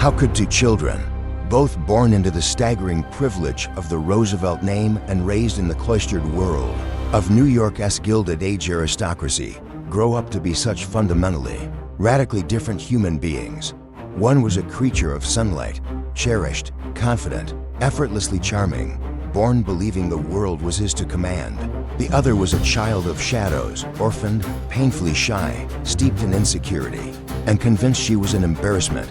How could two children, both born into the staggering privilege of the Roosevelt name and raised in the cloistered world of New York's Gilded Age aristocracy, grow up to be such fundamentally, radically different human beings? One was a creature of sunlight, cherished, confident, effortlessly charming, born believing the world was his to command. The other was a child of shadows, orphaned, painfully shy, steeped in insecurity, and convinced she was an embarrassment.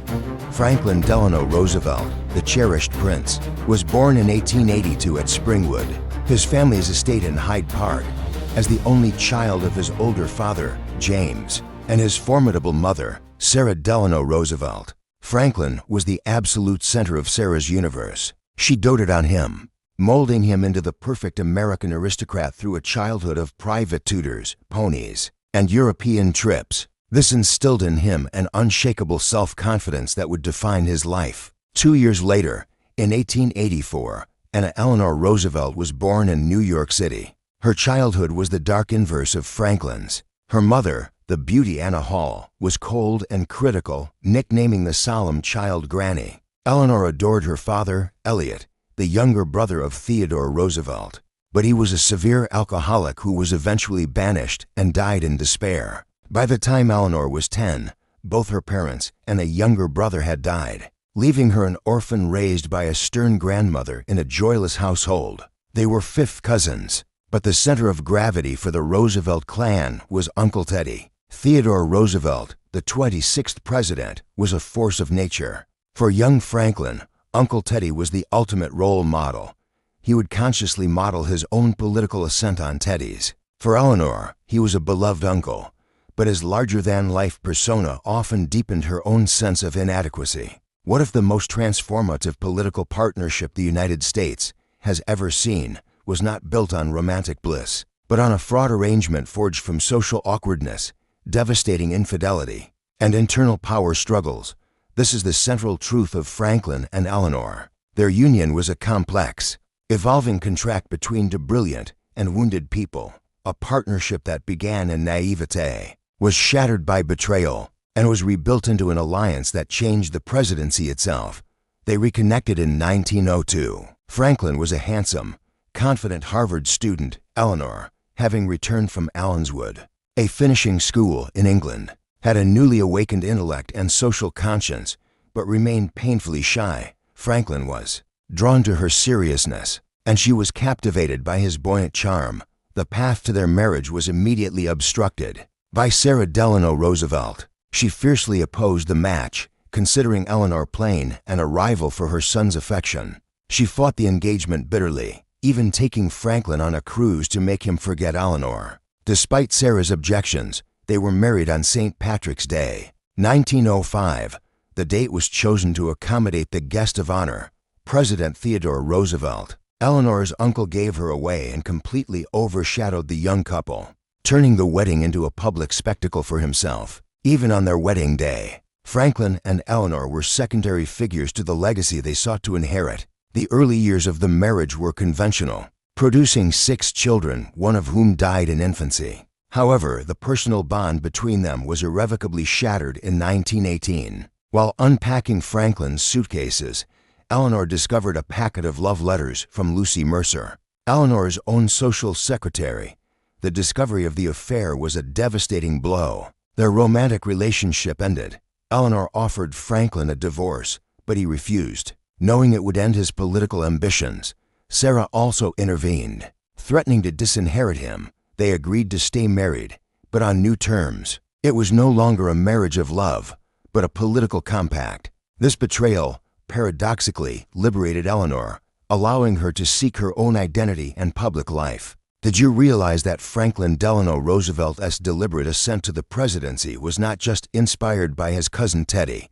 Franklin Delano Roosevelt, the cherished prince, was born in 1882 at Springwood, his family's estate in Hyde Park, as the only child of his older father, James, and his formidable mother, Sarah Delano Roosevelt. Franklin was the absolute center of Sarah's universe. She doted on him, molding him into the perfect American aristocrat through a childhood of private tutors, ponies, and European trips. This instilled in him an unshakable self-confidence that would define his life. 2 years later, in 1884, Eleanor Roosevelt was born in New York City. Her childhood was the dark inverse of Franklin's. Her mother, the beauty Anna Hall, was cold and critical, nicknaming the solemn child Granny. Eleanor adored her father, Elliot, the younger brother of Theodore Roosevelt, but he was a severe alcoholic who was eventually banished and died in despair. By the time Eleanor was 10, both her parents and a younger brother had died, leaving her an orphan raised by a stern grandmother in a joyless household. They were fifth cousins, but the center of gravity for the Roosevelt clan was Uncle Teddy. Theodore Roosevelt, the 26th president, was a force of nature. For young Franklin, Uncle Teddy was the ultimate role model. He would consciously model his own political ascent on Teddy's. For Eleanor, he was a beloved uncle, but his larger-than-life persona often deepened her own sense of inadequacy. What if the most transformative political partnership the United States has ever seen was not built on romantic bliss, but on a fraught arrangement forged from social awkwardness, devastating infidelity, and internal power struggles? This is the central truth of Franklin and Eleanor. Their union was a complex, evolving contract between two brilliant and wounded people, a partnership that began in naivete, was shattered by betrayal, and was rebuilt into an alliance that changed the presidency itself. They reconnected in 1902. Franklin was a handsome, confident Harvard student. Eleanor, having returned from Allenswood, a finishing school in England, had a newly awakened intellect and social conscience, but remained painfully shy. Franklin was drawn to her seriousness, and she was captivated by his buoyant charm. The path to their marriage was immediately obstructed by Sarah Delano Roosevelt. She fiercely opposed the match, considering Eleanor plain and a rival for her son's affection. She fought the engagement bitterly, even taking Franklin on a cruise to make him forget Eleanor. Despite Sarah's objections, they were married on St. Patrick's Day, 1905. The date was chosen to accommodate the guest of honor, President Theodore Roosevelt. Eleanor's uncle gave her away and completely overshadowed the young couple, turning the wedding into a public spectacle for himself. Even on their wedding day, Franklin and Eleanor were secondary figures to the legacy they sought to inherit. The early years of the marriage were conventional, producing 6 children, one of whom died in infancy. However, the personal bond between them was irrevocably shattered in 1918. While unpacking Franklin's suitcases, Eleanor discovered a packet of love letters from Lucy Mercer, Eleanor's own social secretary. The discovery of the affair was a devastating blow. Their romantic relationship ended. Eleanor offered Franklin a divorce, but he refused, knowing it would end his political ambitions. Sarah also intervened, threatening to disinherit him. They agreed to stay married, but on new terms. It was no longer a marriage of love, but a political compact. This betrayal, paradoxically, liberated Eleanor, allowing her to seek her own identity and public life. Did you realize that Franklin Delano Roosevelt's deliberate ascent to the presidency was not just inspired by his cousin Teddy,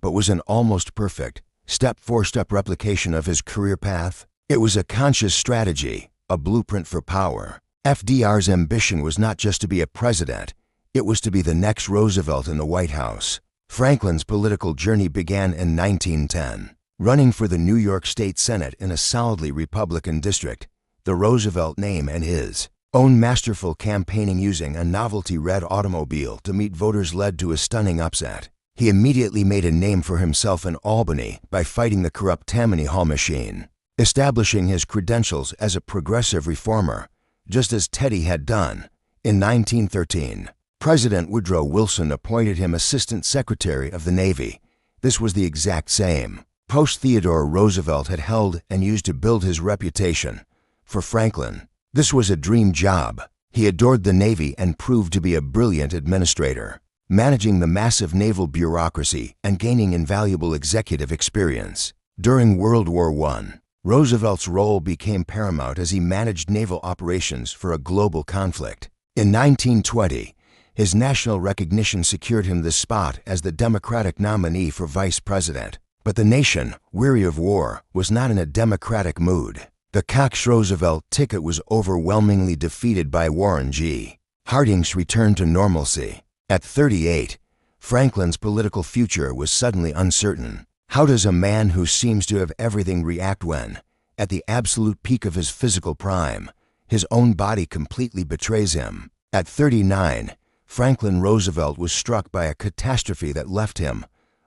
but was an almost perfect, step-for-step replication of his career path? It was a conscious strategy, a blueprint for power. FDR's ambition was not just to be a president, it was to be the next Roosevelt in the White House. Franklin's political journey began in 1910, running for the New York State Senate in a solidly Republican district. The Roosevelt name and his own masterful campaigning using a novelty red automobile to meet voters led to a stunning upset. He immediately made a name for himself in Albany by fighting the corrupt Tammany Hall machine, establishing his credentials as a progressive reformer, just as Teddy had done. In 1913, President Woodrow Wilson appointed him Assistant Secretary of the Navy. This was the exact same post Theodore Roosevelt had held and used to build his reputation. For Franklin, this was a dream job. He adored the Navy and proved to be a brilliant administrator, managing the massive naval bureaucracy and gaining invaluable executive experience. During World War I, Roosevelt's role became paramount as he managed naval operations for a global conflict. In 1920, his national recognition secured him the spot as the Democratic nominee for vice president. But the nation, weary of war, was not in a democratic mood. The Cox-Roosevelt ticket was overwhelmingly defeated by Warren G. Harding's return to normalcy. At 38, Franklin's political future was suddenly uncertain. How does a man who seems to have everything react when, at the absolute peak of his physical prime, his own body completely betrays him? At 39, Franklin Roosevelt was struck by a catastrophe that left him,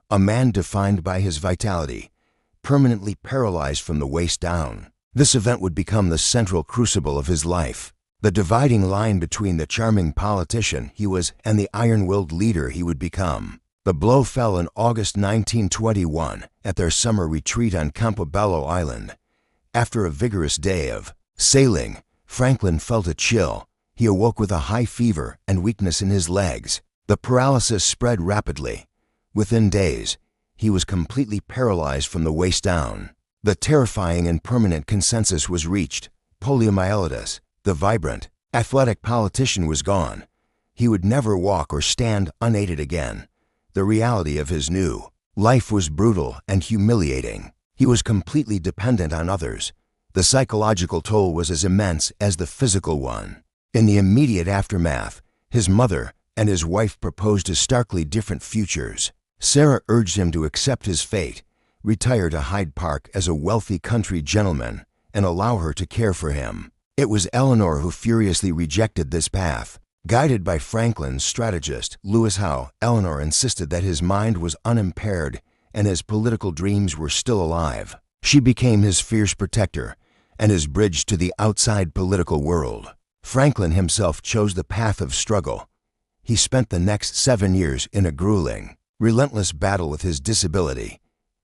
a man defined by his vitality, permanently paralyzed from the waist down. This event would become the central crucible of his life, the dividing line between the charming politician he was and the iron-willed leader he would become. The blow fell in August 1921 at their summer retreat on Campobello Island. After a vigorous day of sailing, Franklin felt a chill. He awoke with a high fever and weakness in his legs. The paralysis spread rapidly. Within days, he was completely paralyzed from the waist down. The terrifying and permanent consensus was reached. Poliomyelitis, the vibrant, athletic politician, was gone. He would never walk or stand unaided again. The reality of his new life was brutal and humiliating. He was completely dependent on others. The psychological toll was as immense as the physical one. In the immediate aftermath, his mother and his wife proposed starkly different futures. Sarah urged him to accept his fate, retire to Hyde Park as a wealthy country gentleman, and allow her to care for him. It was Eleanor who furiously rejected this path. Guided by Franklin's strategist, Lewis Howe, Eleanor insisted that his mind was unimpaired and his political dreams were still alive. She became his fierce protector and his bridge to the outside political world. Franklin himself chose the path of struggle. He spent the next 7 years in a grueling, relentless battle with his disability.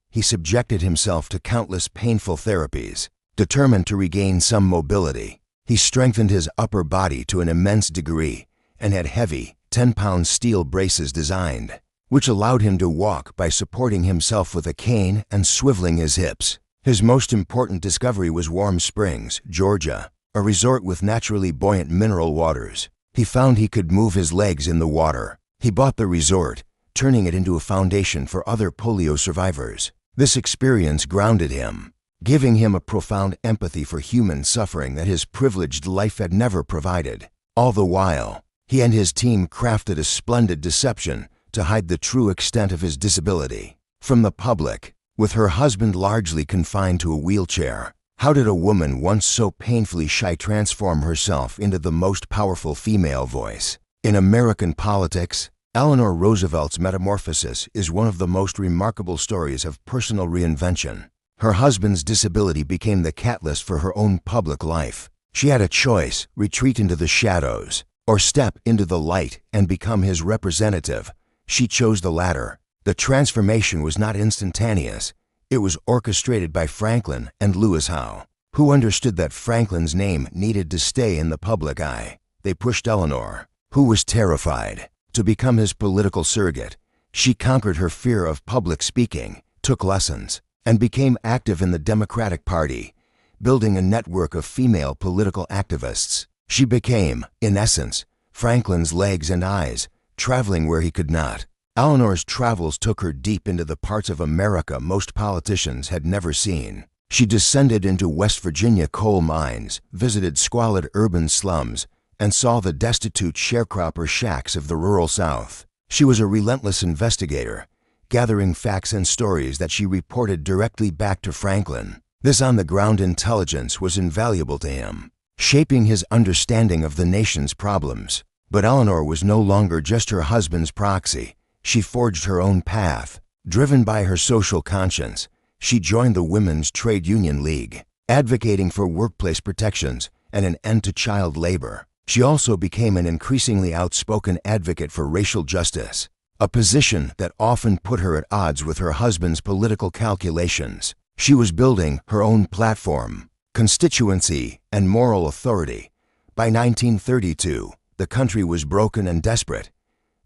He subjected himself to countless painful therapies, determined to regain some mobility. He strengthened his upper body to an immense degree and had heavy, 10-pound steel braces designed, which allowed him to walk by supporting himself with a cane and swiveling his hips. His most important discovery was Warm Springs, Georgia, a resort with naturally buoyant mineral waters. He found he could move his legs in the water. He bought the resort, turning it into a foundation for other polio survivors. This experience grounded him, giving him a profound empathy for human suffering that his privileged life had never provided. All the while, he and his team crafted a splendid deception to hide the true extent of his disability from the public. With her husband largely confined to a wheelchair, how did a woman once so painfully shy transform herself into the most powerful female voice? In American politics, Eleanor Roosevelt's metamorphosis is one of the most remarkable stories of personal reinvention. Her husband's disability became the catalyst for her own public life. She had a choice: retreat into the shadows, or step into the light and become his representative. She chose the latter. The transformation was not instantaneous. It was orchestrated by Franklin and Lewis Howe, who understood that Franklin's name needed to stay in the public eye. They pushed Eleanor, who was terrified, to become his political surrogate. She conquered her fear of public speaking, took lessons, and became active in the Democratic Party, building a network of female political activists. She became, in essence, Franklin's legs and eyes, traveling where he could not. Eleanor's travels took her deep into the parts of America most politicians had never seen. She descended into West Virginia coal mines, visited squalid urban slums, and saw the destitute sharecropper shacks of the rural South. She was a relentless investigator, gathering facts and stories that she reported directly back to Franklin. This on-the-ground intelligence was invaluable to him, shaping his understanding of the nation's problems. But Eleanor was no longer just her husband's proxy. She forged her own path. Driven by her social conscience, she joined the Women's Trade Union League, advocating for workplace protections and an end to child labor. She also became an increasingly outspoken advocate for racial justice, a position that often put her at odds with her husband's political calculations. She was building her own platform, constituency, and moral authority. By 1932, the country was broken and desperate.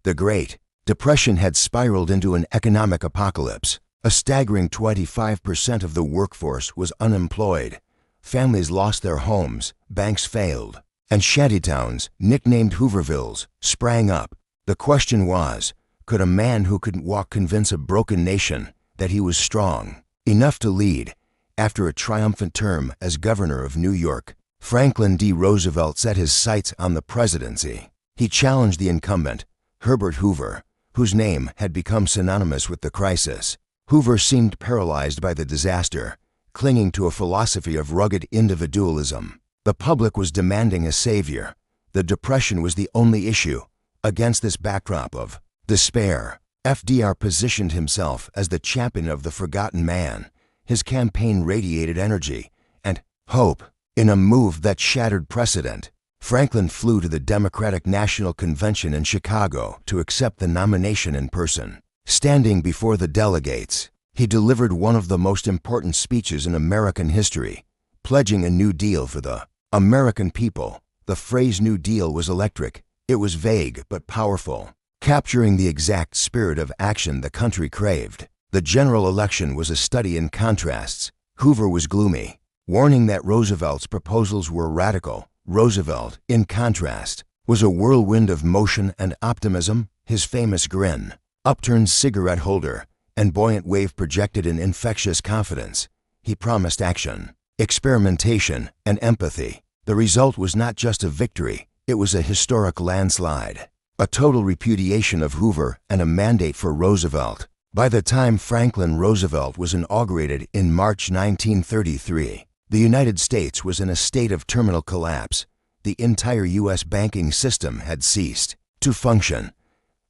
The Great Depression had spiraled into an economic apocalypse. A staggering 25% of the workforce was unemployed. Families lost their homes, banks failed, and shantytowns, nicknamed Hoovervilles, sprang up. The question was, could a man who couldn't walk convince a broken nation that he was strong enough to lead? After a triumphant term as governor of New York, Franklin D. Roosevelt set his sights on the presidency. He challenged the incumbent, Herbert Hoover, whose name had become synonymous with the crisis. Hoover seemed paralyzed by the disaster, clinging to a philosophy of rugged individualism. The public was demanding a savior. The Depression was the only issue. Against this backdrop of despair, FDR positioned himself as the champion of the forgotten man. His campaign radiated energy and hope. In a move that shattered precedent, Franklin flew to the Democratic National Convention in Chicago to accept the nomination in person. Standing before the delegates, he delivered one of the most important speeches in American history, pledging a New Deal for the American people. The phrase New Deal was electric. It was vague but powerful, capturing the exact spirit of action the country craved. The general election was a study in contrasts. Hoover was gloomy, warning that Roosevelt's proposals were radical. Roosevelt, in contrast, was a whirlwind of motion and optimism. His famous grin, upturned cigarette holder, and buoyant wave projected an infectious confidence. He promised action, experimentation, and empathy. The result was not just a victory, it was a historic landslide, a total repudiation of Hoover and a mandate for Roosevelt. By the time Franklin Roosevelt was inaugurated in March 1933, the United States was in a state of terminal collapse. The entire U.S. banking system had ceased to function.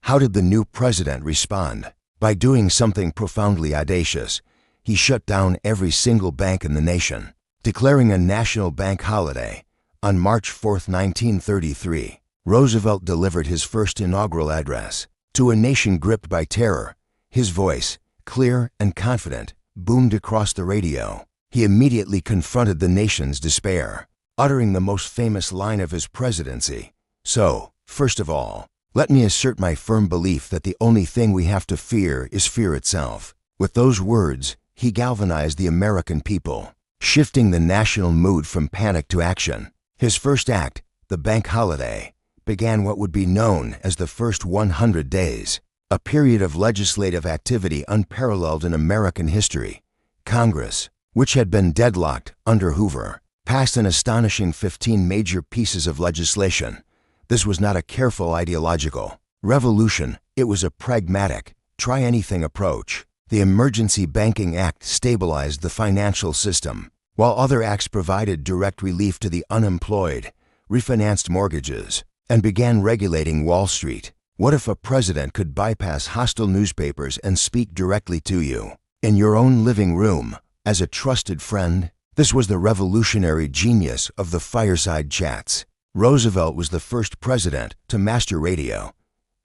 How did the new president respond? By doing something profoundly audacious. He shut down every single bank in the nation, declaring a national bank holiday. On March 4, 1933, Roosevelt delivered his first inaugural address to a nation gripped by terror. His voice, clear and confident, boomed across the radio. He immediately confronted the nation's despair, uttering the most famous line of his presidency. So, first of all, let me assert my firm belief that the only thing we have to fear is fear itself. With those words, he galvanized the American people, shifting the national mood from panic to action. His first act, the bank holiday, began what would be known as the first 100 days, a period of legislative activity unparalleled in American history. Congress, which had been deadlocked under Hoover, passed an astonishing 15 major pieces of legislation. This was not a careful ideological revolution, it was a pragmatic, try-anything approach. The Emergency Banking Act stabilized the financial system, while other acts provided direct relief to the unemployed, refinanced mortgages, and began regulating Wall Street. What if a president could bypass hostile newspapers and speak directly to you, in your own living room, as a trusted friend? This was the revolutionary genius of the fireside chats. Roosevelt was the first president to master radio.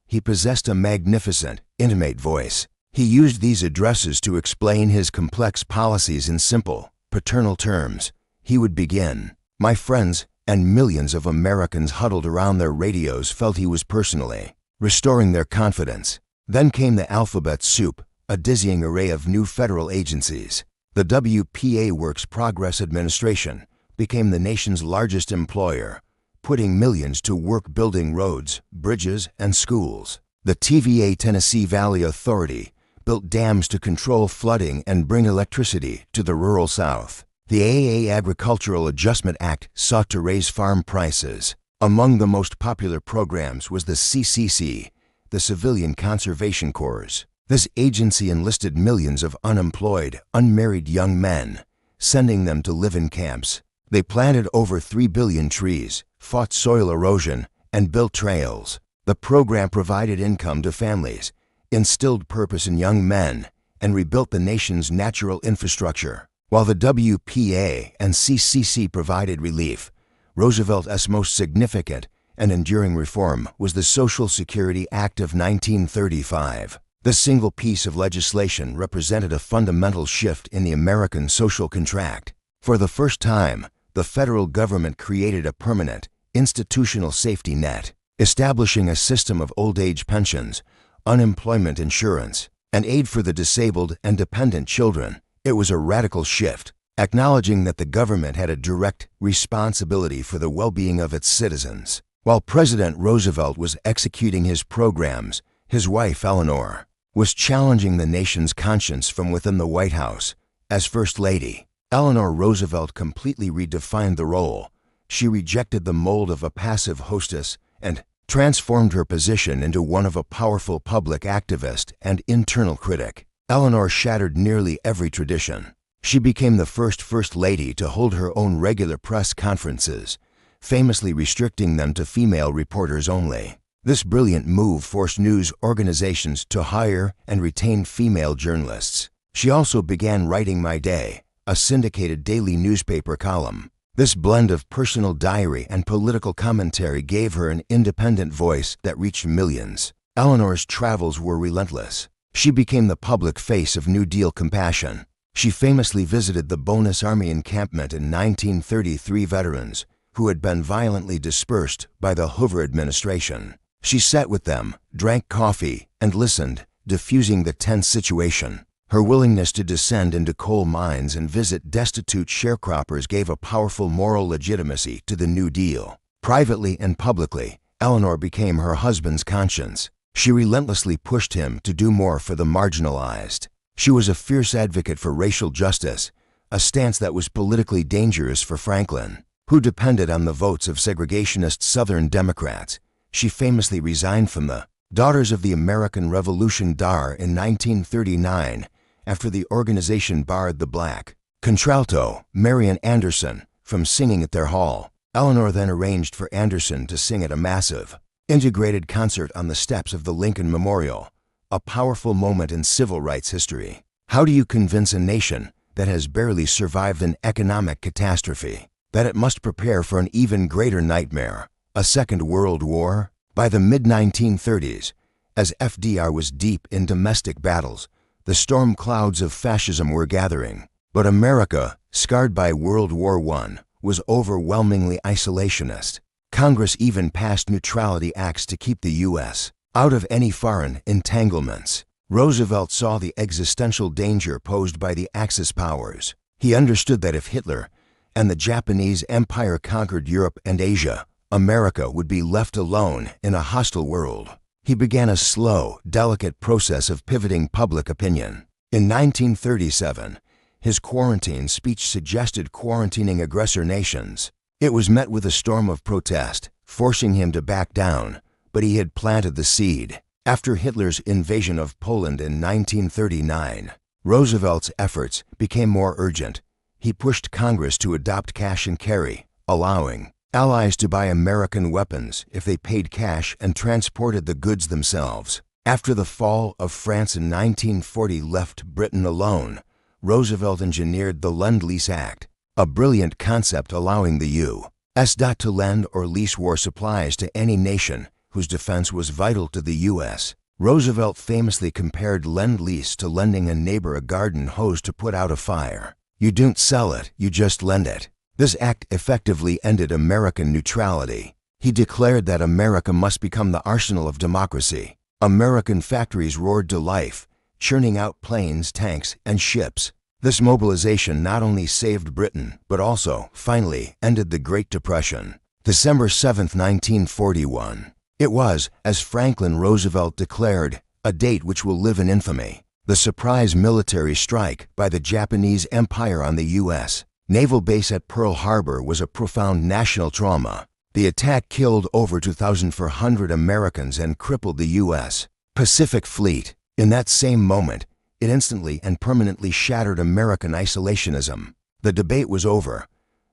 He possessed a magnificent, intimate voice. He used these addresses to explain his complex policies in simple, paternal terms. He would begin, "My friends," and millions of Americans huddled around their radios felt he was personally restoring their confidence. Then came the alphabet soup, a dizzying array of new federal agencies. The WPA Works Progress Administration became the nation's largest employer, putting millions to work building roads, bridges, and schools. The TVA Tennessee Valley Authority built dams to control flooding and bring electricity to the rural South. The AA Agricultural Adjustment Act sought to raise farm prices. Among the most popular programs was the CCC, the Civilian Conservation Corps. This agency enlisted millions of unemployed, unmarried young men, sending them to live in camps. They planted over 3 billion trees, fought soil erosion, and built trails. The program provided income to families, instilled purpose in young men, and rebuilt the nation's natural infrastructure. While the WPA and CCC provided relief, Roosevelt's most significant and enduring reform was the Social Security Act of 1935. This single piece of legislation represented a fundamental shift in the American social contract. For the first time, the federal government created a permanent, institutional safety net, establishing a system of old-age pensions, unemployment insurance, and aid for the disabled and dependent children. It was a radical shift, acknowledging that the government had a direct responsibility for the well-being of its citizens. While President Roosevelt was executing his programs, his wife, Eleanor, was challenging the nation's conscience from within the White House. As First Lady, Eleanor Roosevelt completely redefined the role. She rejected the mold of a passive hostess and transformed her position into one of a powerful public activist and internal critic. Eleanor shattered nearly every tradition. She became the First Lady to hold her own regular press conferences, famously restricting them to female reporters only. This brilliant move forced news organizations to hire and retain female journalists. She also began writing My Day, a syndicated daily newspaper column. This blend of personal diary and political commentary gave her an independent voice that reached millions. Eleanor's travels were relentless. She became the public face of New Deal compassion. She famously visited the Bonus Army encampment in 1933 veterans who had been violently dispersed by the Hoover administration. She sat with them, drank coffee, and listened, diffusing the tense situation. Her willingness to descend into coal mines and visit destitute sharecroppers gave a powerful moral legitimacy to the New Deal. Privately and publicly, Eleanor became her husband's conscience. She relentlessly pushed him to do more for the marginalized. She was a fierce advocate for racial justice, a stance that was politically dangerous for Franklin, who depended on the votes of segregationist Southern Democrats. She famously resigned from the Daughters of the American Revolution (DAR) in 1939 after the organization barred the black contralto, Marian Anderson, from singing at their hall. Eleanor then arranged for Anderson to sing at a massive, integrated concert on the steps of the Lincoln Memorial, a powerful moment in civil rights history. How do you convince a nation that has barely survived an economic catastrophe that it must prepare for an even greater nightmare, a Second World War? By the mid-1930s, as FDR was deep in domestic battles, the storm clouds of fascism were gathering. But America, scarred by World War I, was overwhelmingly isolationist. Congress even passed neutrality acts to keep the U.S. out of any foreign entanglements. Roosevelt saw the existential danger posed by the Axis powers. He understood that if Hitler and the Japanese Empire conquered Europe and Asia, America would be left alone in a hostile world. He began a slow, delicate process of pivoting public opinion. In 1937, his quarantine speech suggested quarantining aggressor nations. It was met with a storm of protest, forcing him to back down, but he had planted the seed. After Hitler's invasion of Poland in 1939, Roosevelt's efforts became more urgent. He pushed Congress to adopt cash and carry, allowing allies to buy American weapons if they paid cash and transported the goods themselves. After the fall of France in 1940 left Britain alone, Roosevelt engineered the Lend-Lease Act, a brilliant concept allowing the U.S. to lend or lease war supplies to any nation whose defense was vital to the U.S. Roosevelt famously compared Lend-Lease to lending a neighbor a garden hose to put out a fire. You don't sell it, you just lend it. This act effectively ended American neutrality. He declared that America must become the arsenal of democracy. American factories roared to life, churning out planes, tanks, and ships. This mobilization not only saved Britain, but also, finally, ended the Great Depression. December 7, 1941. It was, as Franklin Roosevelt declared, a date which will live in infamy. The surprise military strike by the Japanese Empire on the U.S. naval base at Pearl Harbor was a profound national trauma. The attack killed over 2,400 Americans and crippled the U.S. Pacific Fleet. In that same moment, it instantly and permanently shattered American isolationism. The debate was over.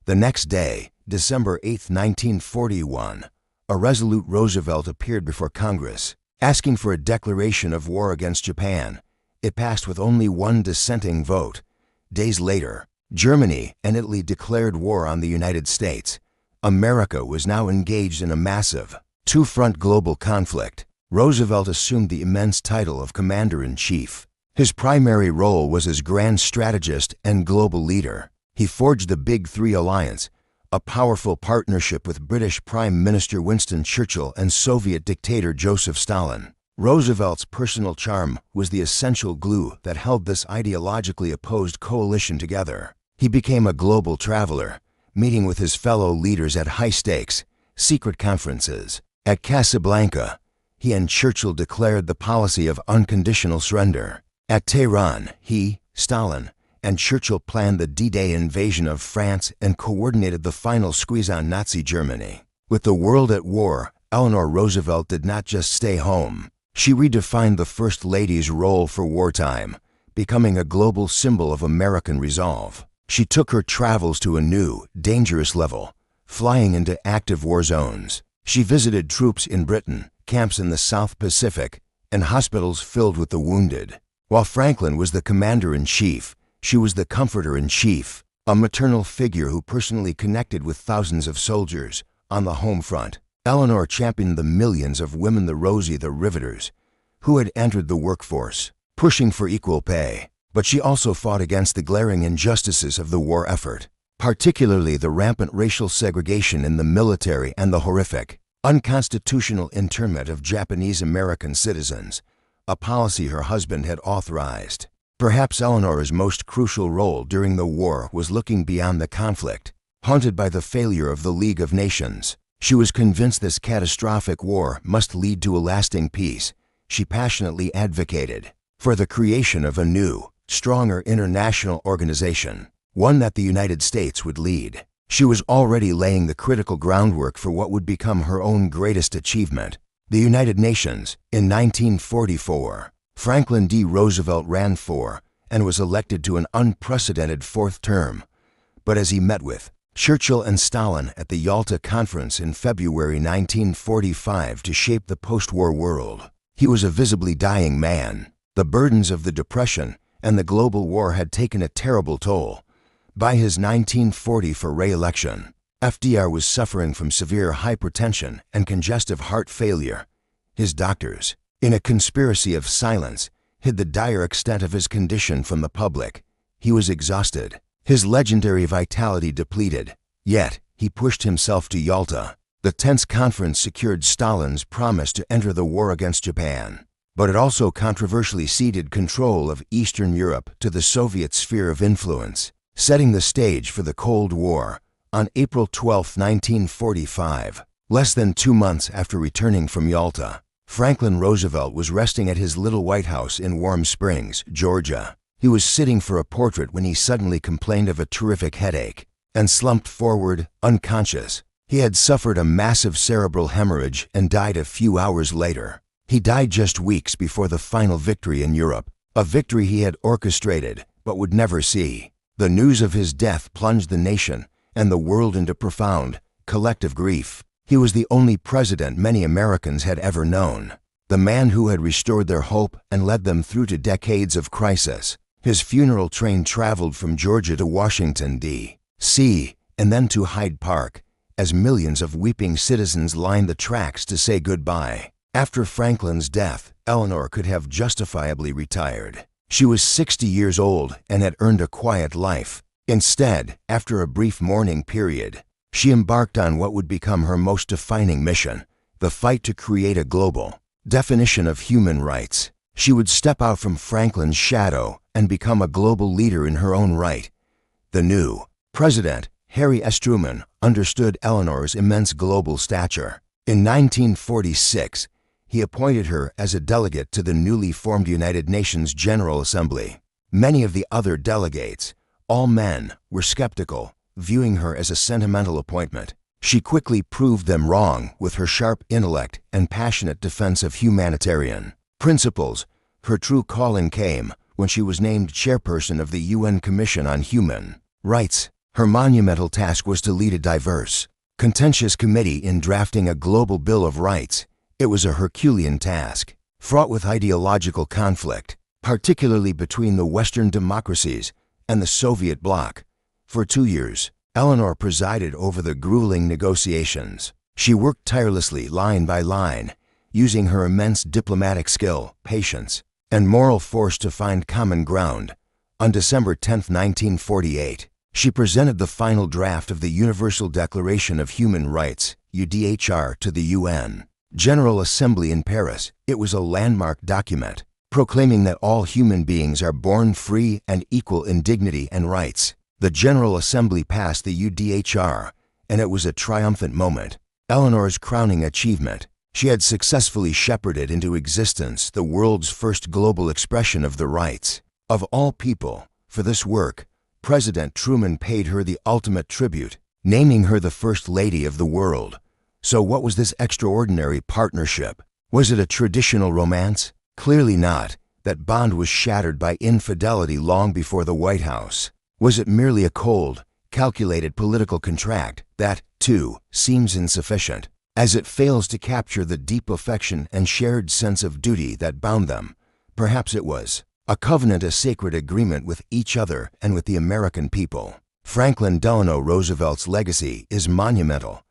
The next day, December 8, 1941, a resolute Roosevelt appeared before Congress. asking for a declaration of war against Japan. It passed with only one dissenting vote. Days later, Germany and Italy declared war on the United States. America was now engaged in a massive, two-front global conflict. Roosevelt assumed the immense title of Commander-in-Chief. His primary role was as grand strategist and global leader. He forged the Big Three alliance, a powerful partnership with British Prime Minister Winston Churchill and Soviet dictator Joseph Stalin. Roosevelt's personal charm was the essential glue that held this ideologically opposed coalition together. He became a global traveler, meeting with his fellow leaders at high-stakes, secret conferences. At Casablanca, he and Churchill declared the policy of unconditional surrender. At Tehran, he, Stalin, and Churchill planned the D-Day invasion of France and coordinated the final squeeze on Nazi Germany. With the world at war, Eleanor Roosevelt did not just stay home. She redefined the First Lady's role for wartime, becoming a global symbol of American resolve. She took her travels to a new, dangerous level, flying into active war zones. She visited troops in Britain, camps in the South Pacific, and hospitals filled with the wounded. While Franklin was the commander-in-chief, she was the comforter-in-chief, a maternal figure who personally connected with thousands of soldiers. On the home front, Eleanor championed the millions of women, the Rosie, the Riveters, who had entered the workforce, pushing for equal pay. But she also fought against the glaring injustices of the war effort, particularly the rampant racial segregation in the military and the horrific, unconstitutional internment of Japanese American citizens, a policy her husband had authorized. Perhaps Eleanor's most crucial role during the war was looking beyond the conflict. Haunted by the failure of the League of Nations, she was convinced this catastrophic war must lead to a lasting peace. She passionately advocated for the creation of a new, stronger international organization, one that the United States would lead. She was already laying the critical groundwork for what would become her own greatest achievement, the United Nations. In 1944, Franklin D. Roosevelt ran for and was elected to an unprecedented fourth term. But as he met with Churchill and Stalin at the Yalta Conference in February 1945 to shape the post-war world, he was a visibly dying man. The burdens of the Depression and the global war had taken a terrible toll. By his 1940 re-election, FDR was suffering from severe hypertension and congestive heart failure. His doctors, in a conspiracy of silence, hid the dire extent of his condition from the public. He was exhausted, his legendary vitality depleted. Yet, he pushed himself to Yalta. The tense conference secured Stalin's promise to enter the war against Japan, but it also controversially ceded control of Eastern Europe to the Soviet sphere of influence, setting the stage for the Cold War. On April 12, 1945, less than 2 months after returning from Yalta, Franklin Roosevelt was resting at his little White House in Warm Springs, Georgia. He was sitting for a portrait when he suddenly complained of a terrific headache and slumped forward, unconscious. He had suffered a massive cerebral hemorrhage and died a few hours later. He died just weeks before the final victory in Europe, a victory he had orchestrated but would never see. The news of his death plunged the nation and the world into profound, collective grief. He was the only president many Americans had ever known, the man who had restored their hope and led them through to decades of crisis. His funeral train traveled from Georgia to Washington, D.C., and then to Hyde Park, as millions of weeping citizens lined the tracks to say goodbye. After Franklin's death, Eleanor could have justifiably retired. She was 60 years old and had earned a quiet life. Instead, after a brief mourning period, she embarked on what would become her most defining mission, the fight to create a global definition of human rights. She would step out from Franklin's shadow and become a global leader in her own right. The new president, Harry S. Truman, understood Eleanor's immense global stature. In 1946, he appointed her as a delegate to the newly formed United Nations General Assembly. Many of the other delegates, all men, were skeptical, viewing her as a sentimental appointment. She quickly proved them wrong with her sharp intellect and passionate defense of humanitarian principles. Her true calling came when she was named chairperson of the UN Commission on Human Rights. Her monumental task was to lead a diverse, contentious committee in drafting a global Bill of Rights, It was a Herculean task, fraught with ideological conflict, particularly between the Western democracies and the Soviet bloc. For 2 years, Eleanor presided over the grueling negotiations. She worked tirelessly, line by line, using her immense diplomatic skill, patience, and moral force to find common ground. On December 10, 1948, she presented the final draft of the Universal Declaration of Human Rights, UDHR, to the UN General Assembly in Paris. It was a landmark document, proclaiming that all human beings are born free and equal in dignity and rights. The General Assembly passed the UDHR, and it was a triumphant moment, Eleanor's crowning achievement. She had successfully shepherded into existence the world's first global expression of the rights of all people. For this work, President Truman paid her the ultimate tribute, naming her the First Lady of the world. So what was this extraordinary partnership? Was it a traditional romance? Clearly not. That bond was shattered by infidelity long before the White House. Was it merely a cold, calculated political contract? That, too, seems insufficient, as it fails to capture the deep affection and shared sense of duty that bound them. Perhaps it was a covenant, a sacred agreement with each other and with the American people. Franklin Delano Roosevelt's legacy is monumental.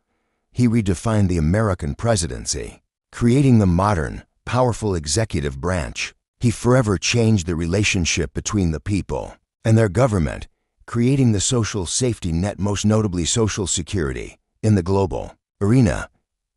He redefined the American presidency, creating the modern, powerful executive branch. He forever changed the relationship between the people and their government, creating the social safety net, most notably Social Security. In the global arena,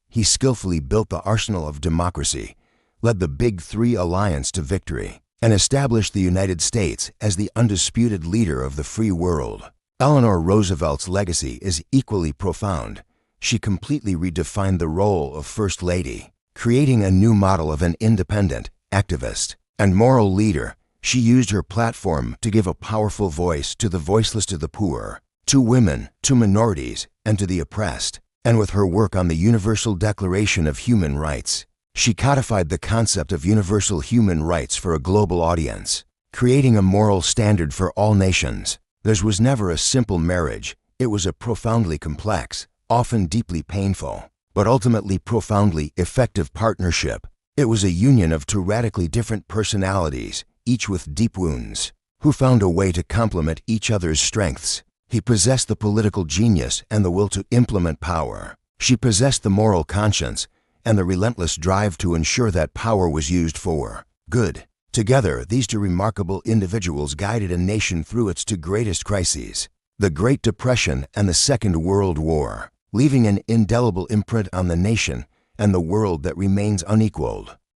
he skillfully built the arsenal of democracy, led the Big Three alliance to victory, and established the United States as the undisputed leader of the free world. Eleanor Roosevelt's legacy is equally profound. She completely redefined the role of First Lady, creating a new model of an independent, activist, and moral leader. She used her platform to give a powerful voice to the voiceless, to the poor, to women, to minorities, and to the oppressed. And with her work on the Universal Declaration of Human Rights, she codified the concept of universal human rights for a global audience, creating a moral standard for all nations. Theirs was never a simple marriage. It was a profoundly complex, often deeply painful, but ultimately profoundly effective partnership. It was a union of two radically different personalities, each with deep wounds, who found a way to complement each other's strengths. He possessed the political genius and the will to implement power. She possessed the moral conscience and the relentless drive to ensure that power was used for good. Together, these two remarkable individuals guided a nation through its two greatest crises, the Great Depression and the Second World War, leaving an indelible imprint on the nation and the world that remains unequaled.